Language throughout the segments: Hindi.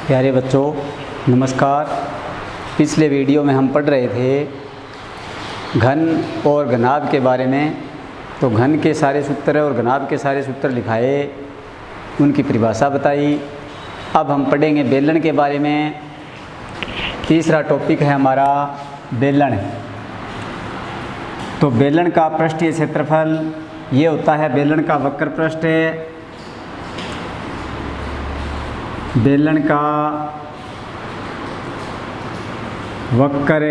प्यारे बच्चों नमस्कार। पिछले वीडियो में हम पढ़ रहे थे घन और घनाभ के बारे में। तो घन के सारे सूत्र और घनाभ के सारे सूत्र लिखाए, उनकी परिभाषा बताई। अब हम पढ़ेंगे बेलन के बारे में। तीसरा टॉपिक है हमारा बेलन। तो बेलन का पृष्ठीय क्षेत्रफल ये होता है, बेलन का वक्र पृष्ठ है, बेलन का वक्र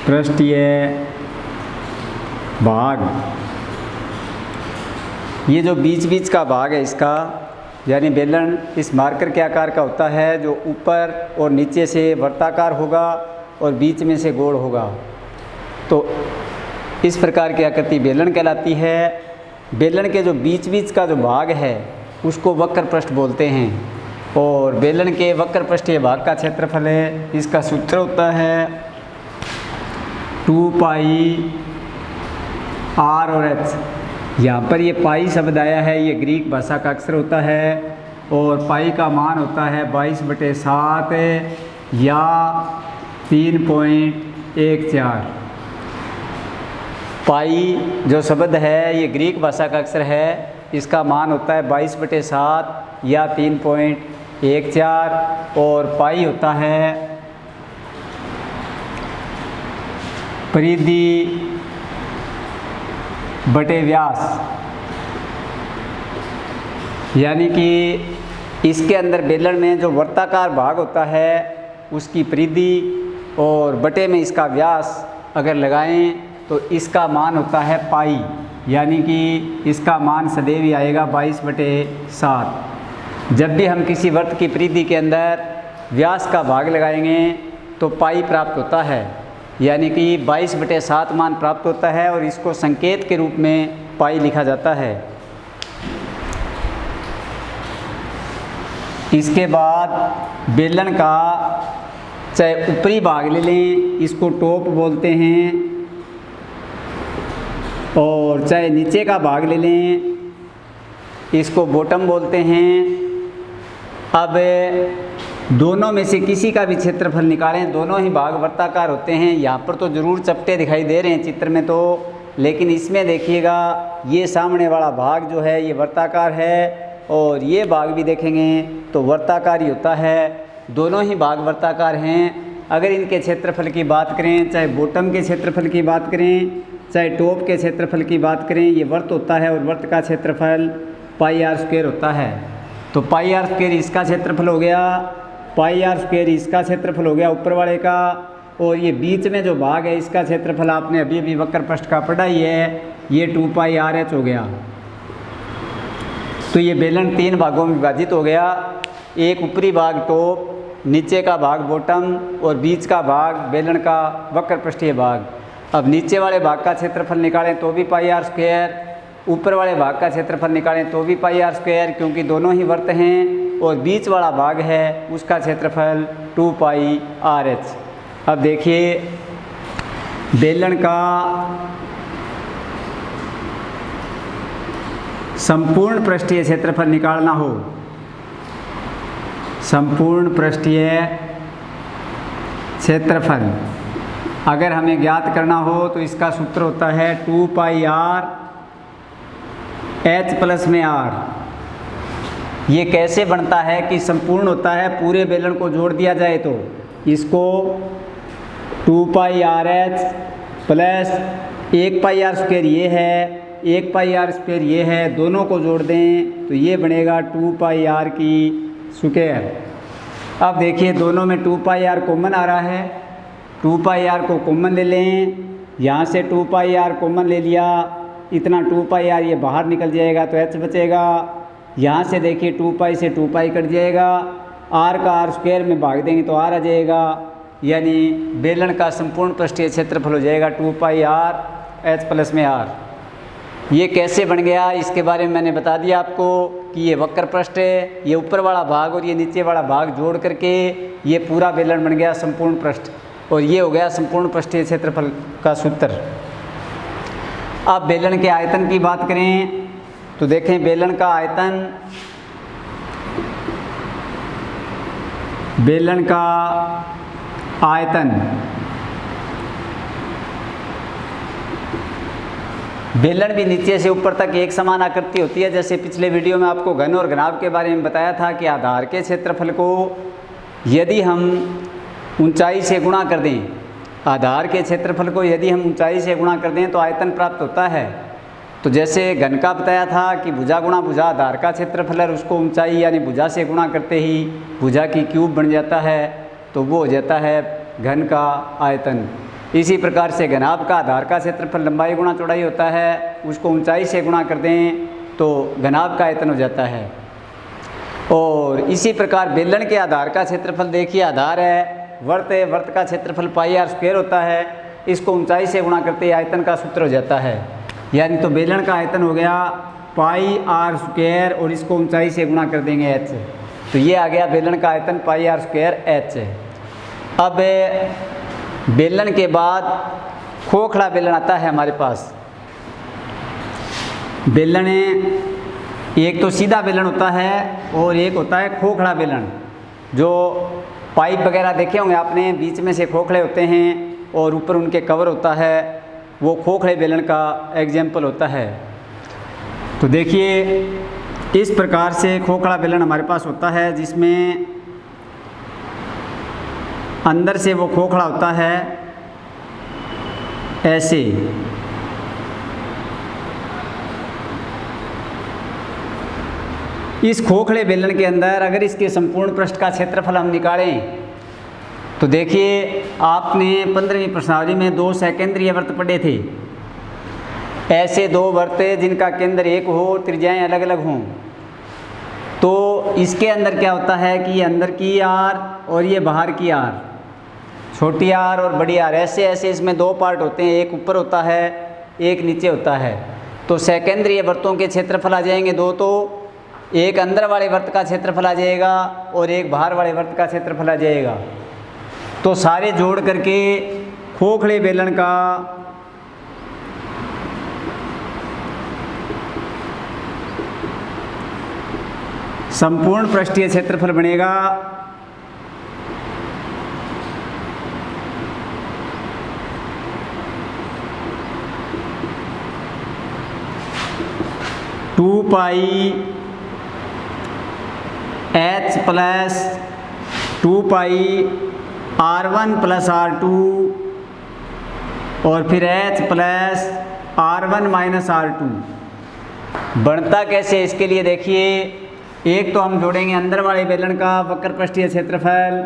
पृष्ठीय भाग। ये जो बीच बीच का भाग है इसका, यानी बेलन इस मार्कर के आकार का होता है, जो ऊपर और नीचे से वर्ताकार होगा और बीच में से गोल होगा। तो इस प्रकार की आकृति बेलन कहलाती है। बेलन के जो बीच बीच का जो भाग है उसको वक्र पृष्ठ बोलते हैं। और बेलन के वक्र पृष्ठीय भाग का क्षेत्रफल है, इसका सूत्र होता है 2 पाई आर और एच। यहाँ पर ये पाई शब्द आया है, ये ग्रीक भाषा का अक्षर होता है और पाई का मान होता है 22/7 या 3.14। पाई जो शब्द है ये ग्रीक भाषा का अक्षर है, इसका मान होता है 22/7 या 3.14। और पाई होता है परिधि बटे व्यास, यानी कि इसके अंदर बेलन में जो वर्ताकार भाग होता है उसकी परिधि और बटे में इसका व्यास अगर लगाएं तो इसका मान होता है पाई, यानी कि इसका मान सदैव ही आएगा 22/7। जब भी हम किसी वर्त की परिधि के अंदर व्यास का भाग लगाएंगे तो पाई प्राप्त होता है, यानी कि 22/7 मान प्राप्त होता है और इसको संकेत के रूप में पाई लिखा जाता है। इसके बाद बेलन का चाहे ऊपरी भाग ले लें, इसको टॉप बोलते हैं, और चाहे नीचे का भाग ले लें, इसको बॉटम बोलते हैं। अब दोनों में से किसी का भी क्षेत्रफल निकालें, दोनों ही भाग वर्ताकार होते हैं। यहाँ पर तो ज़रूर चपटे दिखाई दे रहे हैं चित्र में तो, लेकिन इसमें देखिएगा ये सामने वाला भाग जो है ये वर्ताकार है और ये भाग भी देखेंगे तो वर्ताकार ही होता है। दोनों ही भाग वर्ताकार हैं। अगर इनके क्षेत्रफल की बात करें, चाहे बॉटम के क्षेत्रफल की बात करें चाहे टॉप के क्षेत्रफल की बात करें, ये वर्त होता है और वर्त का क्षेत्रफल पाई आर स्क्वायर होता है। तो पाई आर स्क्वायर इसका क्षेत्रफल हो गया, पाई आर स्क्वायर इसका क्षेत्रफल हो गया ऊपर वाले का, और ये बीच में जो भाग है इसका क्षेत्रफल आपने अभी अभी वक्र पृष्ठ का पढ़ा ही है, ये 2 पाई आर एच हो गया। तो ये बेलन 3 भागों में विभाजित हो गया। एक ऊपरी भाग टॉप, नीचे का भाग बॉटम और बीच का भाग बेलन का वक्र पृष्ठीय भाग। अब नीचे वाले भाग का क्षेत्रफल निकालें तो भी पाई आर स्क्वायर, ऊपर वाले भाग का क्षेत्रफल निकालें तो भी पाई आर स्क्वायर, क्योंकि दोनों ही वर्त हैं। और बीच वाला भाग है उसका क्षेत्रफल 2 पाई आर एच। अब देखिए बेलन का संपूर्ण पृष्ठीय क्षेत्रफल निकालना हो, संपूर्ण पृष्ठीय क्षेत्रफल अगर हमें ज्ञात करना हो तो इसका सूत्र होता है 2 पाई आर एच प्लस में आर। ये कैसे बनता है कि संपूर्ण होता है, पूरे बेलन को जोड़ दिया जाए तो इसको 2 pi r h plus 1 pi r square ये है, 1 पाई आर स्क्वायर ये है, दोनों को जोड़ दें तो ये बनेगा 2 पाई आर की स्क्वायर। अब देखिए दोनों में 2 पाई आर कॉमन आ रहा है, 2 पाई आर को कॉमन ले लें, यहाँ से 2 पाई आर कॉमन ले लिया, इतना 2 पाई आर ये बाहर निकल जाएगा तो एच बचेगा। यहाँ से देखिए 2 पाई से 2 पाई कट जाएगा, आर का आर स्क्वायर में भाग देंगे तो आर आ जाएगा, यानी बेलन का संपूर्ण पृष्ठीय क्षेत्रफल हो जाएगा 2 पाई आर एच प्लस में आर। ये कैसे बन गया इसके बारे में मैंने बता दिया आपको कि ये वक्र पृष्ठ है, ये ऊपर वाला भाग और ये नीचे वाला भाग जोड़ करके ये पूरा बेलन बन गया संपूर्ण पृष्ठ, और ये हो गया संपूर्ण पृष्ठीय क्षेत्रफल का सूत्र। अब बेलन के आयतन की बात करें तो देखें बेलन का आयतन बेलन का आयतन। बेलन भी नीचे से ऊपर तक एक समान आकृति होती है। जैसे पिछले वीडियो में आपको घन और घनाभ के बारे में बताया था कि आधार के क्षेत्रफल को यदि हम ऊंचाई से गुणा कर दें, आधार के क्षेत्रफल को यदि हम ऊंचाई से गुणा कर दें तो आयतन प्राप्त होता है। तो जैसे घन का बताया था कि भुजा गुणा भुजा आधार का क्षेत्रफल है, उसको ऊंचाई यानी भुजा से गुणा करते ही भुजा की क्यूब बन जाता है, तो वो हो जाता है घन का आयतन। इसी प्रकार से घनाभ का आधार का क्षेत्रफल लंबाई गुणा चौड़ाई होता है, उसको ऊंचाई से गुणा कर दें तो घनाभ का आयतन हो जाता है। और इसी प्रकार बेलन के आधार का क्षेत्रफल देखिए, आधार है, वर्त है, वर्त का क्षेत्रफल पाई आर स्क्वायर होता है, इसको ऊंचाई से गुणा करते ही आयतन का सूत्र हो जाता है। यानी तो बेलन का आयतन हो गया पाई आर स्क्वायर और इसको ऊंचाई से गुणा कर देंगे एच, तो ये आ गया बेलन का आयतन पाई आर स्क्वायर एच। अब बेलन के बाद खोखला बेलन आता है हमारे पास। बेलन एक तो सीधा बेलन होता है और एक होता है खोखला बेलन। जो पाइप वगैरह देखे होंगे आपने, बीच में से खोखले होते हैं और ऊपर उनके कवर होता है, वो खोखले बेलन का एग्जाम्पल होता है। तो देखिए इस प्रकार से खोखला बेलन हमारे पास होता है, जिसमें अंदर से वो खोखला होता है ऐसे। इस खोखले बेलन के अंदर अगर इसके संपूर्ण पृष्ठ का क्षेत्रफल हम निकालें तो देखिए आपने 15वीं प्रश्नावली में 2 सकेंद्रीय वृत्त पढ़े थे। ऐसे 2 वृत्त जिनका केंद्र एक हो, त्रिज्याएं अलग अलग हों, तो इसके अंदर क्या होता है कि ये अंदर की आर और ये बाहर की आर, छोटी आर और बड़ी आर, ऐसे ऐसे इसमें 2 पार्ट होते हैं, एक ऊपर होता है एक नीचे होता है। तो सकेंद्रीय वृत्तों के क्षेत्रफल आ जाएंगे 2, तो एक अंदर वाले वृत्त का क्षेत्रफल आ जाएगा और एक बाहर वाले वृत्त का क्षेत्रफल आ जाएगा। तो सारे जोड़ करके खोखले बेलन का संपूर्ण पृष्ठीय क्षेत्रफल बनेगा 2 पाई एच प्लस 2 पाई R1 प्लस R2 और फिर H plus R1 minus R2। बढ़ता कैसे, इसके लिए देखिए, एक तो हम जोड़ेंगे अंदर वाले बेलन का वक्र पृष्ठीय क्षेत्रफल,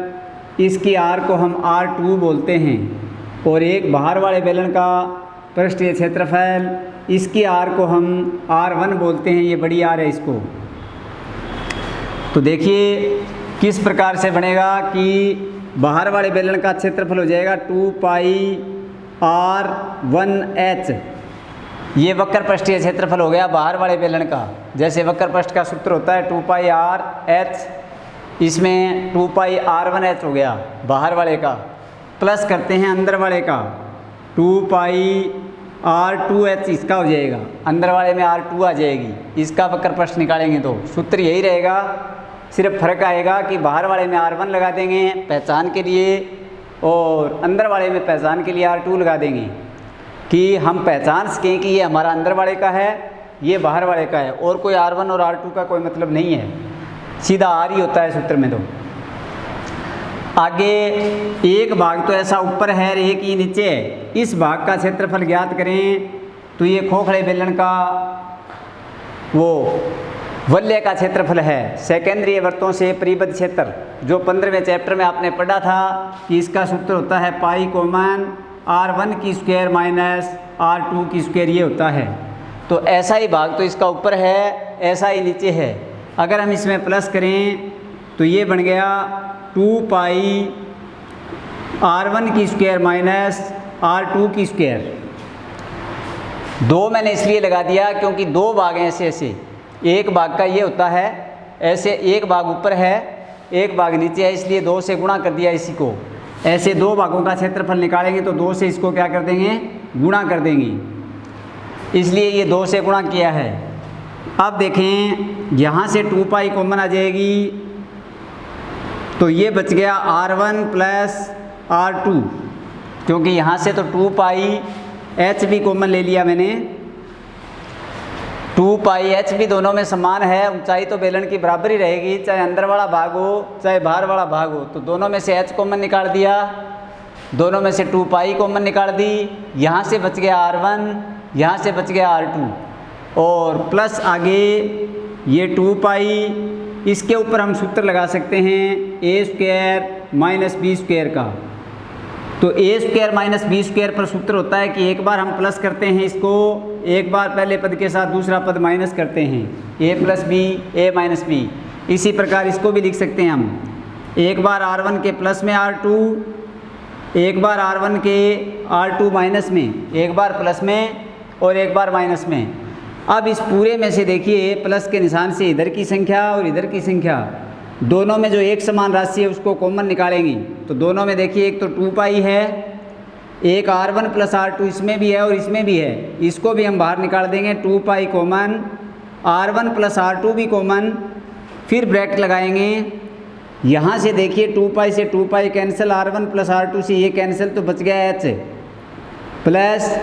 इसकी R को हम R2 बोलते हैं, और एक बाहर वाले बेलन का पृष्ठीय क्षेत्रफल, इसकी R को हम R1 बोलते हैं, ये बड़ी R है इसको। तो देखिए किस प्रकार से बनेगा कि बाहर वाले बेलन का क्षेत्रफल हो जाएगा 2 पाई R1H, ये वक्र पृष्ठीय क्षेत्रफल हो गया बाहर वाले बेलन का। जैसे वक्र पृष्ठ का सूत्र होता है 2 पाई RH, इसमें 2 पाई R1H हो गया बाहर वाले का, प्लस करते हैं अंदर वाले का 2 पाई R2H, इसका हो जाएगा, अंदर वाले में R2 आ जाएगी, इसका वक्र पृष्ठ निकालेंगे तो सूत्र यही रहेगा। सिर्फ फर्क आएगा कि बाहर वाले में R1 लगा देंगे पहचान के लिए और अंदर वाले में पहचान के लिए R2 लगा देंगे, कि हम पहचान सकें कि ये हमारा अंदर वाले का है, ये बाहर वाले का है, और कोई R1 और R2 का कोई मतलब नहीं है, सीधा R ही होता है सूत्र में। तो आगे एक भाग तो ऐसा ऊपर है, एक ही नीचे है, इस भाग का क्षेत्रफल ज्ञात करें तो ये खोखले बेलन का वो वलय का क्षेत्रफल है। सेकेंद्रीय वृत्तों से परिबद्ध क्षेत्र, जो 15वें चैप्टर में आपने पढ़ा था कि इसका सूत्र होता है पाई कॉमन R1 की स्क्वायर माइनस R2 की स्क्वायर, ये होता है। तो ऐसा ही भाग तो इसका ऊपर है, ऐसा ही नीचे है। अगर हम इसमें प्लस करें तो ये बन गया 2 पाई R1 की स्क्वायर माइनस R2 की स्क्वायर। 2 मैंने इसलिए लगा दिया क्योंकि 2 भाग हैं ऐसे ऐसे, एक भाग का ये होता है ऐसे, एक भाग ऊपर है एक भाग नीचे है, इसलिए 2 से गुणा कर दिया इसी को। ऐसे 2 भागों का क्षेत्रफल निकालेंगे तो 2 से इसको क्या कर देंगे, गुणा कर देंगे, इसलिए ये 2 से गुणा किया है। अब देखें यहाँ से 2 पाई कॉमन आ जाएगी, तो ये बच गया R1 प्लस R2, क्योंकि यहाँ से तो 2 पाई एच भी कॉमन ले लिया मैंने। 2 पाई एच भी दोनों में समान है, ऊंचाई तो बेलन की बराबर ही रहेगी, चाहे अंदर वाला भाग हो चाहे बाहर वाला भाग हो। तो दोनों में से एच कॉमन निकाल दिया, दोनों में से 2 पाई कॉमन निकाल दी, यहाँ से बच गया R1, यहाँ से बच गया R2, और प्लस आगे ये 2 पाई, इसके ऊपर हम सूत्र लगा सकते हैं ए स्क्वायर माइनस बी स्क्वायर का। तो ए स्क्वायर माइनस बी स्क्वायर पर सूत्र होता है कि एक बार हम प्लस करते हैं इसको, एक बार पहले पद के साथ दूसरा पद माइनस करते हैं, ए प्लस बी ए माइनस बी। इसी प्रकार इसको भी लिख सकते हैं हम, एक बार R1 के प्लस में R2, एक बार R1 के R2 माइनस में, एक बार प्लस में और एक बार माइनस में। अब इस पूरे में से देखिए प्लस के निशान से इधर की संख्या और इधर की संख्या, दोनों में जो एक समान राशि है उसको कॉमन निकालेंगे। तो दोनों में देखिए एक तो 2 पाई है, एक R1 प्लस R2 इसमें भी है और इसमें भी है, इसको भी हम बाहर निकाल देंगे। 2 pi common, R1 plus R2 भी कॉमन, फिर ब्रैकेट लगाएंगे। यहाँ से देखिए 2 पाई से 2 pi cancel, R1 plus R2 से ये कैंसिल, तो बच गया H प्लस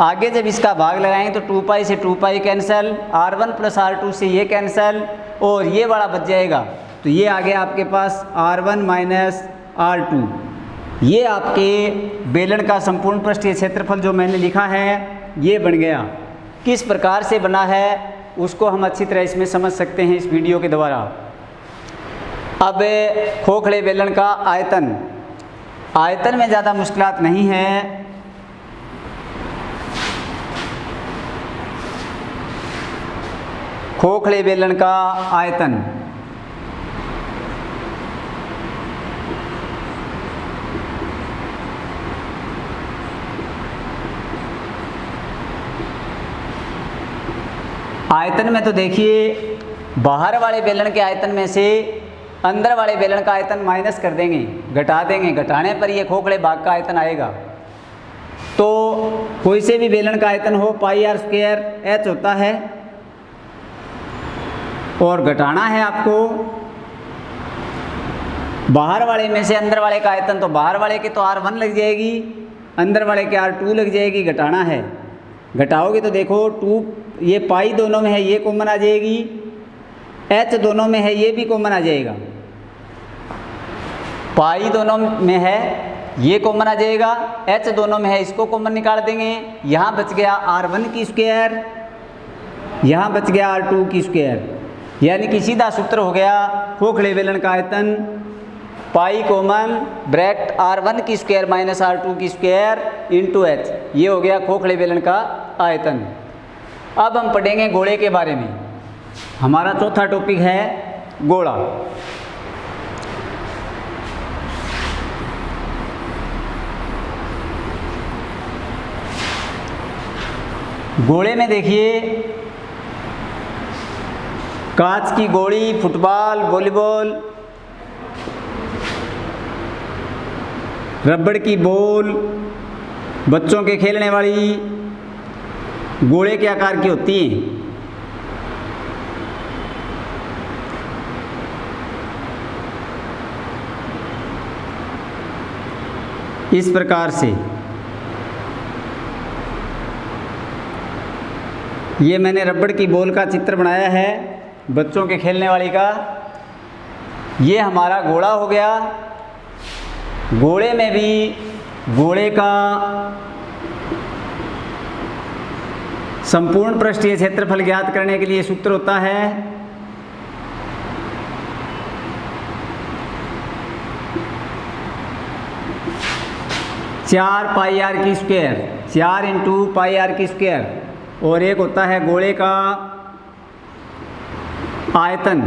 आगे जब इसका भाग लगाएंगे तो 2 पाई से 2 pi cancel, R1 plus R2 से ये कैंसिल और ये वाला बच जाएगा। तो ये आ गया आपके पास R1 माइनस R2। ये आपके बेलन का संपूर्ण पृष्ठीय क्षेत्रफल जो मैंने लिखा है ये बन गया। किस प्रकार से बना है उसको हम अच्छी तरह इसमें समझ सकते हैं इस वीडियो के द्वारा। अब खोखले बेलन का आयतन, आयतन में ज़्यादा मुश्किलात नहीं है। खोखले बेलन का आयतन, आयतन में तो देखिए बाहर वाले बेलन के आयतन में से अंदर वाले बेलन का आयतन माइनस कर देंगे, घटा देंगे, घटाने पर ये खोखले भाग का आयतन आएगा। तो कोई से भी बेलन का आयतन हो पाई R स्क्वायर H होता है, और घटाना है आपको बाहर वाले में से अंदर वाले का आयतन। तो बाहर वाले के तो R1 लग जाएगी, अंदर वाले के R2 लग जाएगी, घटाना है। घटाओगे तो देखो 2, ये पाई दोनों में है ये कॉमन आ जाएगी, H दोनों में है ये भी कॉमन आ जाएगा, पाई दोनों में है ये कॉमन आ जाएगा, H दोनों में है इसको कॉमन निकाल देंगे। यहाँ बच गया R1 की स्क्वायर, यहाँ बच गया R2 की स्क्वायर, यानी कि सीधा सूत्र हो गया खोखले बेलन का आयतन पाई कॉमन ब्रैकेट R1 की स्क्वायर माइनस R2 की स्क्वायर इंटू H। ये हो गया खोखले बेलन का आयतन। अब हम पढ़ेंगे गोले के बारे में। हमारा चौथा टॉपिक है गोला। गोले में देखिए कांच की गोली, फुटबॉल, वॉलीबॉल, रबड़ की बॉल, बच्चों के खेलने वाली गोले के आकार की होती हैं। इस प्रकार से ये मैंने रबड़ की बॉल का चित्र बनाया है, बच्चों के खेलने वाली का। ये हमारा घोड़ा हो गया। घोड़े में भी घोड़े का संपूर्ण पृष्ठीय क्षेत्रफल ज्ञात करने के लिए सूत्र होता है चार पाई आर की स्क्वायर, 4 इंटू पाई आर की स्क्वायर, और एक होता है गोले का आयतन।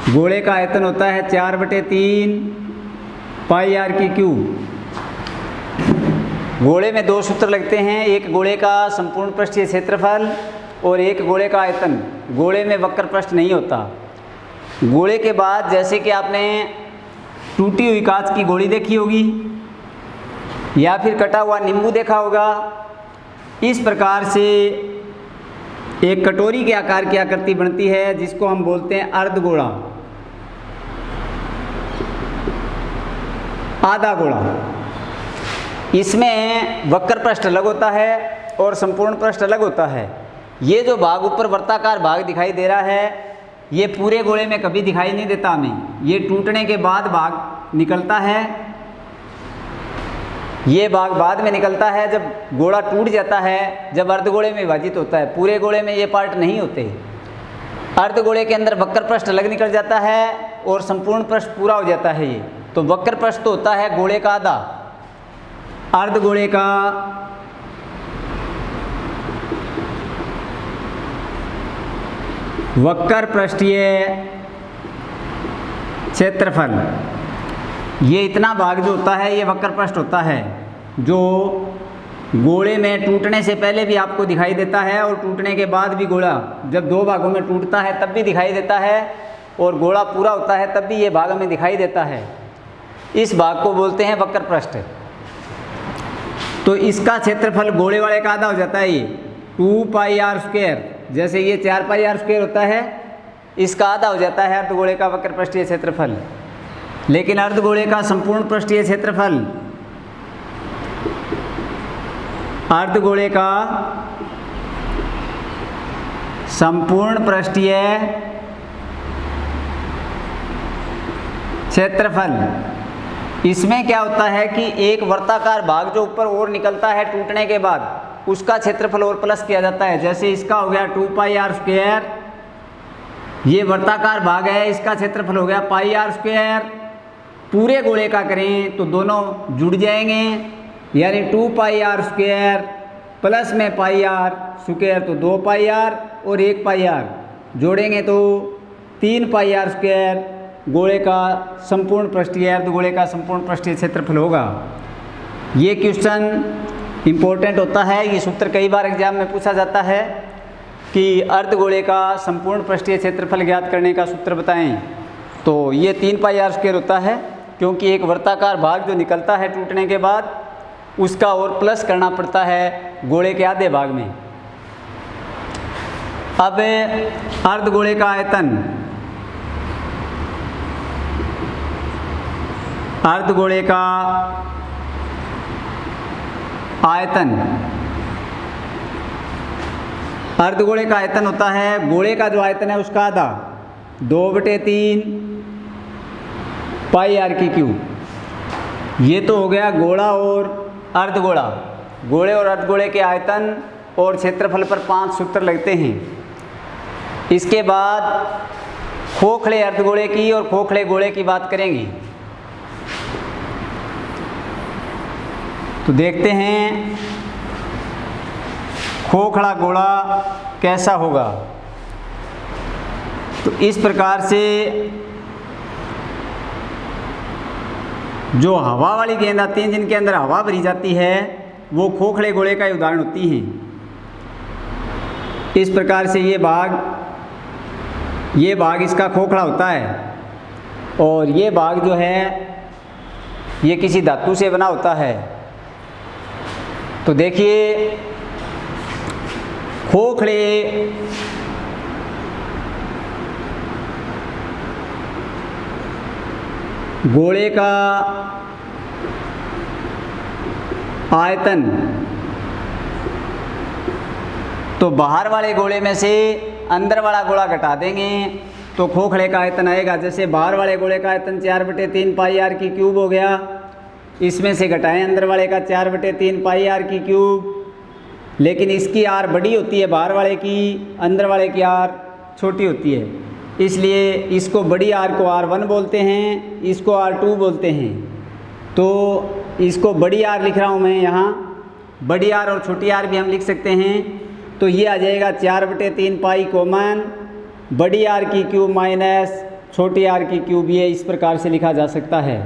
गोले का आयतन होता है 4/3 पाई आर की क्यूब। गोले में दो सूत्र लगते हैं, एक गोले का संपूर्ण पृष्ठीय क्षेत्रफल और एक गोले का आयतन। गोले में वक्र पृष्ठ नहीं होता। गोले के बाद जैसे कि आपने टूटी हुई कांच की गोली देखी होगी या फिर कटा हुआ नींबू देखा होगा, इस प्रकार से एक कटोरी के आकार की आकृति बनती है जिसको हम बोलते हैं अर्धगोला, आधा गोला। इसमें वक्र पृष्ठ अलग होता है और संपूर्ण पृष्ठ अलग होता है। ये जो भाग ऊपर वृत्ताकार भाग दिखाई दे रहा है ये पूरे गोले में कभी दिखाई नहीं देता हमें, ये टूटने के बाद भाग निकलता है। ये भाग बाद में निकलता है जब गोला टूट जाता है, जब अर्धगोले में विभाजित होता है। पूरे गोले में ये पार्ट नहीं होते। अर्धगोले के अंदर वक्र पृष्ठ अलग निकल जाता है और संपूर्ण पृष्ठ पूरा हो जाता है। ये तो वक्र पृष्ठ तो होता है गोले का आधा, अर्धगोले का वक्र पृष्ठीय क्षेत्रफल, ये इतना भाग जो होता है ये वक्र पृष्ठ होता है, जो गोले में टूटने से पहले भी आपको दिखाई देता है और टूटने के बाद भी। गोला जब दो भागों में टूटता है तब भी दिखाई देता है और गोला पूरा होता है तब भी ये भाग हमें दिखाई देता है। इस भाग को बोलते हैं वक्र पृष्ठ। तो इसका क्षेत्रफल गोले वाले का आधा हो जाता है, ये 2πr²। जैसे ये 4πr² होता है, इसका आधा हो जाता है अर्धगोले का वक्र पृष्ठीय क्षेत्रफल। लेकिन अर्धगोले का संपूर्ण पृष्ठीय क्षेत्रफल, अर्धगोले का संपूर्ण पृष्ठीय क्षेत्रफल, इसमें क्या होता है कि एक वर्ताकार भाग जो ऊपर और निकलता है टूटने के बाद, उसका क्षेत्रफल और प्लस किया जाता है। जैसे इसका हो गया 2πr², ये वर्ताकार भाग है, इसका क्षेत्रफल हो गया πr²। पूरे गोले का करें तो दोनों जुड़ जाएंगे, यानी 2πr² प्लस में πr² तो 2πr और 1πr जोड़ेंगे तो 3πr²। गोले का संपूर्ण पृष्ठीय, अर्धगोले का संपूर्ण पृष्ठीय क्षेत्रफल होगा। ये क्वेश्चन इम्पोर्टेंट होता है, ये सूत्र कई बार एग्जाम में पूछा जाता है कि अर्धगोले का संपूर्ण पृष्ठीय क्षेत्रफल ज्ञात करने का सूत्र बताएं। तो ये 3πr² होता है, क्योंकि एक वर्ताकार भाग जो निकलता है टूटने के बाद उसका और प्लस करना पड़ता है गोले के आधे भाग में। अब अर्धगोले का आयतन, अर्धगोले का आयतन, अर्धगोले का आयतन होता है गोले का जो आयतन है उसका आधा, 2/3 πr³। ये तो हो गया गोला और अर्धगोला। गोले और अर्धगोले के आयतन और क्षेत्रफल पर 5 सूत्र लगते हैं। इसके बाद खोखले अर्धगोले की और खोखले गोले की बात करेंगे। तो देखते हैं खोखला गोला कैसा होगा। तो इस प्रकार से जो हवा वाली गेंद आती हैं जिनके अंदर हवा भरी जाती है वो खोखले गोले का उदाहरण होती हैं। इस प्रकार से ये भाग इसका खोखला होता है और ये भाग जो है ये किसी धातु से बना होता है। तो देखिए खोखले गोले का आयतन, तो बाहर वाले गोले में से अंदर वाला गोला घटा देंगे तो खोखले का आयतन आएगा। जैसे बाहर वाले गोले का आयतन 4/3 πr³ हो गया, इसमें से घटाएं अंदर वाले का 4/3 πr³। लेकिन इसकी आर बड़ी होती है बाहर वाले की, अंदर वाले की आर छोटी होती है, इसलिए इसको बड़ी आर को R1 बोलते हैं, इसको R2 बोलते हैं। तो इसको बड़ी आर लिख रहा हूँ मैं यहाँ, बड़ी आर और छोटी आर भी हम लिख सकते हैं। तो ये आ जाएगा 4/3 पाई कॉमन बड़ी r³ माइनस छोटी r³। ये इस प्रकार से लिखा जा सकता है,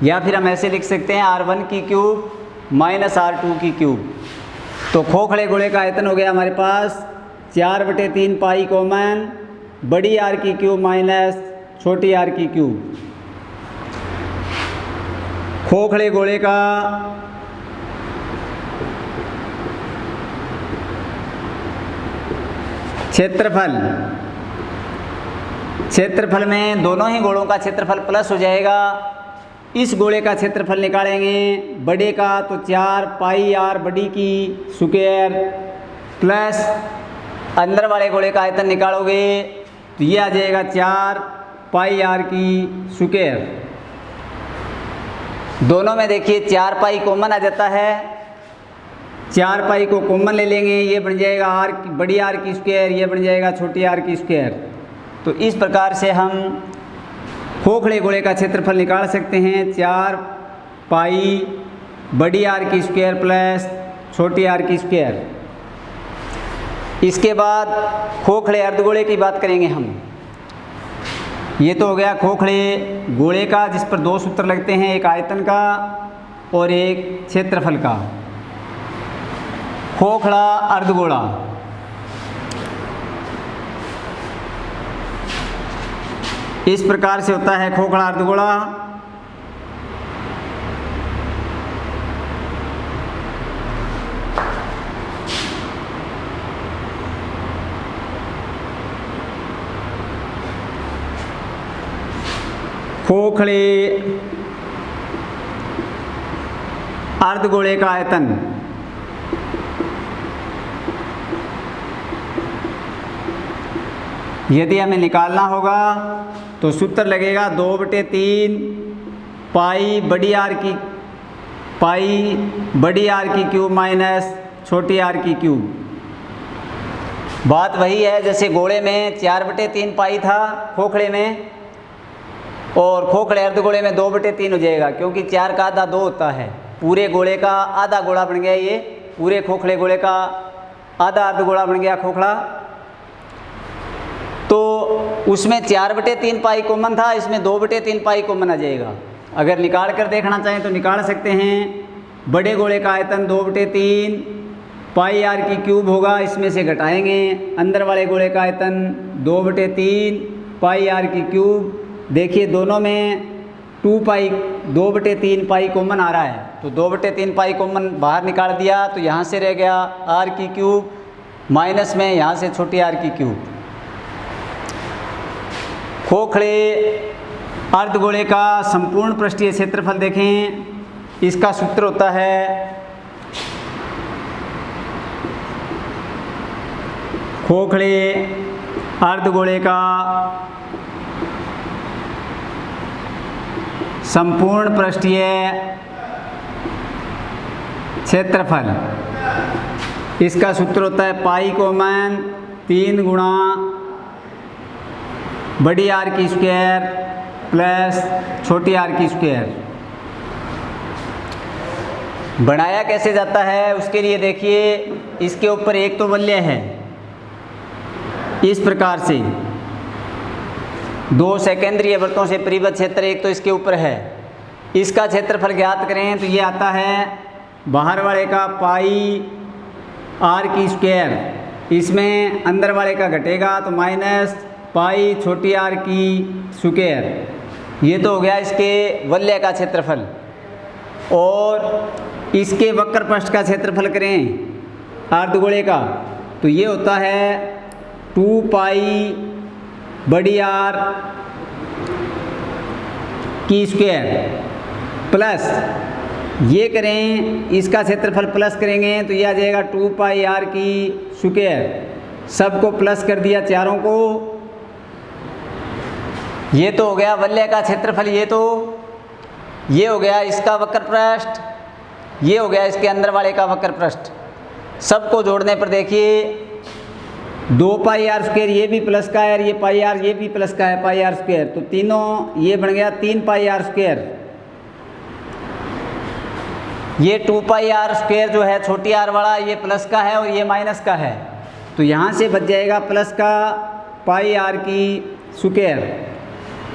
या फिर हम ऐसे लिख सकते हैं r1³ माइनस r2³। तो खोखले गोले का आयतन हो गया हमारे पास 4/3 पाई कॉमन बड़ी r³ माइनस छोटी r³। खोखले गोले का क्षेत्रफल में दोनों ही गोलों का क्षेत्रफल प्लस हो जाएगा। इस गोले का क्षेत्रफल निकालेंगे बड़े का तो 4 पाई आर बड़ी की स्क्वायर प्लस अंदर वाले गोले का आयतन निकालोगे तो ये आ जाएगा 4 पाई आर की स्क्वायर। दोनों में देखिए 4 पाई कॉमन आ जाता है, 4 पाई को कॉमन ले लेंगे, ये बन जाएगा आर की बड़ी आर की स्क्वायर, ये बन जाएगा छोटी आर की स्क्वायर। तो इस प्रकार से हम खोखले गोले का क्षेत्रफल निकाल सकते हैं 4 पाई बड़ी आर की स्क्वायर प्लस छोटी आर की स्क्वायर। इसके बाद खोखले अर्धगोले की बात करेंगे हम। ये तो हो गया खोखले गोले का जिस पर 2 सूत्र लगते हैं, एक आयतन का और एक क्षेत्रफल का। खोखला अर्धगोला, इस प्रकार से होता है खोखला अर्धगोला। खोखले अर्धगोले का आयतन यदि हमें निकालना होगा तो सूत्र लगेगा 2/3 पाई बड़ी आर की क्यूब माइनस छोटी आर की क्यूब। बात वही है जैसे गोले में 4/3 पाई था खोखले में, और खोखले अर्धगोले में 2/3 हो जाएगा, क्योंकि 4 का आधा 2 होता है। पूरे गोले का आधा गोला बन गया ये, पूरे खोखले गोले का आधा अर्धगोला बन गया खोखला। तो उसमें 4/3 पाई कॉमन था, इसमें 2/3 पाई कॉमन आ जाएगा। अगर निकाल कर देखना चाहें तो निकाल सकते हैं। बड़े गोले का आयतन 2/3 पाई आर की क्यूब होगा, इसमें से घटाएंगे अंदर वाले गोले का आयतन 2/3 पाई आर की क्यूब। देखिए दोनों में 2/3 पाई कॉमन आ रहा है, तो 2/3 पाई कॉमन बाहर निकाल दिया तो यहाँ से रह गया आर की क्यूब माइनस में यहाँ से छोटी आर की क्यूब। खोखले अर्धगोले का संपूर्ण पृष्ठीय क्षेत्रफल देखें, इसका सूत्र होता है खोखले अर्धगोले का संपूर्ण पृष्ठीय क्षेत्रफल। इसका सूत्र होता है पाई कॉमन 3 गुणा बड़ी आर की स्क्वायर प्लस छोटी आर की स्क्वायर। बनाया कैसे जाता है उसके लिए देखिए, इसके ऊपर एक तो वलय है इस प्रकार से, 2 सेकेंद्रीय वृत्तों से परिबद्ध क्षेत्र एक तो इसके ऊपर है। इसका क्षेत्रफल ज्ञात करें तो ये आता है बाहर वाले का पाई आर की स्क्वायर, इसमें अंदर वाले का घटेगा तो माइनस पाई छोटी आर की स्क्वायर। ये तो हो गया इसके वलय का क्षेत्रफल। और इसके वक्र पृष्ठ का क्षेत्रफल करें अर्धगोले का तो ये होता है 2 पाई बड़ी आर की स्क्वायर प्लस ये करें इसका क्षेत्रफल प्लस करेंगे तो ये आ जाएगा 2 पाई आर की स्क्वायर। सबको प्लस कर दिया चारों को। ये तो हो गया वलय का क्षेत्रफल, ये हो गया इसका वक्र पृष्ठ, ये हो गया इसके अंदर वाले का वक्र पृष्ठ। सबको जोड़ने पर देखिए 2 पाई आर स्क्वायर ये भी प्लस का है और ये पाई आर ये भी प्लस का है पाई आर स्क्वायर, तो तीनों ये बन गया 3 पाई आर स्क्वायर। ये 2 पाई आर स्क्वायर जो है छोटी आर वाला ये प्लस का है और ये माइनस का है, तो यहाँ से बच जाएगा प्लस का पाई आर की स्क्वायर।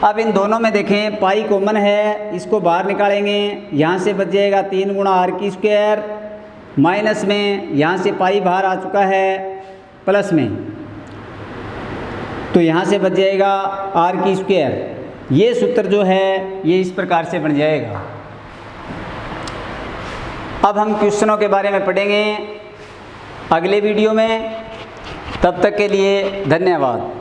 अब इन दोनों में देखें पाई कॉमन है, इसको बाहर निकालेंगे, यहाँ से बच जाएगा 3 गुणा आर की स्क्वायर माइनस में यहाँ से पाई बाहर आ चुका है प्लस में, तो यहाँ से बच जाएगा आर की स्क्वायर। ये सूत्र जो है ये इस प्रकार से बन जाएगा। अब हम क्वेश्चनों के बारे में पढ़ेंगे अगले वीडियो में। तब तक के लिए धन्यवाद।